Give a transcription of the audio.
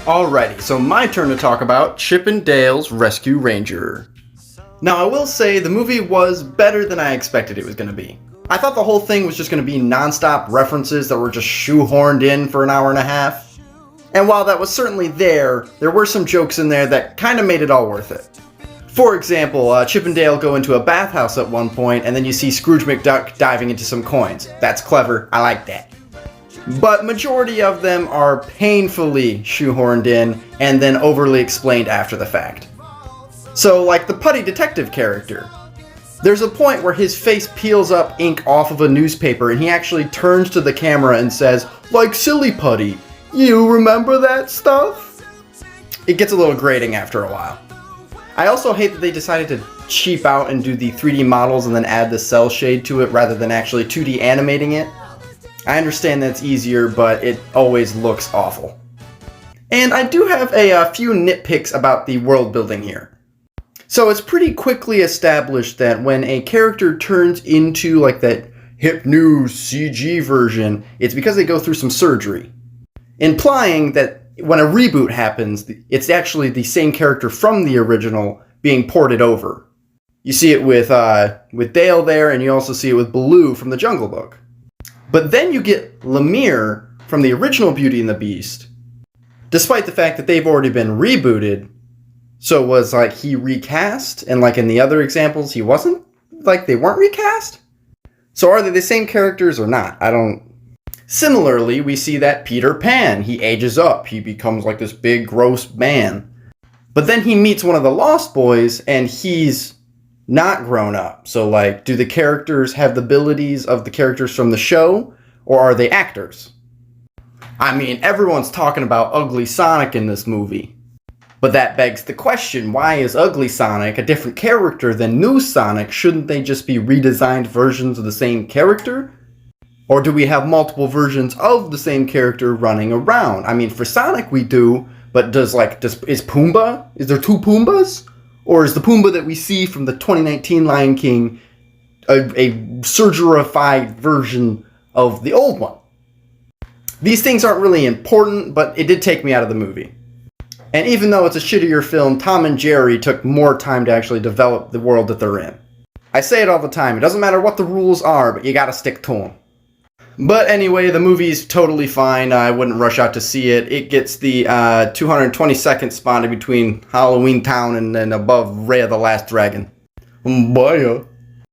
Alrighty, so my turn to talk about Chip and Dale's Rescue Ranger. Now, I will say the movie was better than I expected it was going to be. I thought the whole thing was just going to be non-stop references that were just shoehorned in for an hour and a half. And while that was certainly there were some jokes in there that kind of made it all worth it. For example, Chip and Dale go into a bathhouse at one point, and then you see Scrooge McDuck diving into some coins. That's clever, I like that. But majority of them are painfully shoehorned in, and then overly explained after the fact. So, like the putty detective character. There's a point where his face peels up ink off of a newspaper, and he actually turns to the camera and says, "Like silly putty, you remember that stuff?" It gets a little grating after a while. I also hate that they decided to cheap out and do the 3D models and then add the cell shade to it rather than actually 2D animating it. I understand that's easier, but it always looks awful. And I do have a few nitpicks about the world building here. So it's pretty quickly established that when a character turns into like that hip new CG version, it's because they go through some surgery. Implying that when a reboot happens, it's actually the same character from the original being ported over. You see it with Dale there, and you also see it with Baloo from the Jungle Book. But then you get Lemire from the original Beauty and the Beast, despite the fact that they've already been rebooted. So was like he recast, and like in the other examples he wasn't? Like they weren't recast? So are they the same characters or not? I don't... Similarly, we see that Peter Pan, he ages up, he becomes like this big gross man. But then he meets one of the Lost Boys and he's not grown up. So like, do the characters have the abilities of the characters from the show, or are they actors? I mean, everyone's talking about Ugly Sonic in this movie. But that begs the question, why is Ugly Sonic a different character than New Sonic? Shouldn't they just be redesigned versions of the same character? Or do we have multiple versions of the same character running around? I mean, for Sonic we do, but is Pumbaa? Is there two Pumbas? Or is the Pumbaa that we see from the 2019 Lion King a surgerified version of the old one? These things aren't really important, but it did take me out of the movie. And even though it's a shittier film, Tom and Jerry took more time to actually develop the world that they're in. I say it all the time, it doesn't matter what the rules are, but you gotta stick to them. But anyway, the movie's totally fine. I wouldn't rush out to see it. It gets the 222nd spot in between Halloween Town and then above Raya the Last Dragon. Bye.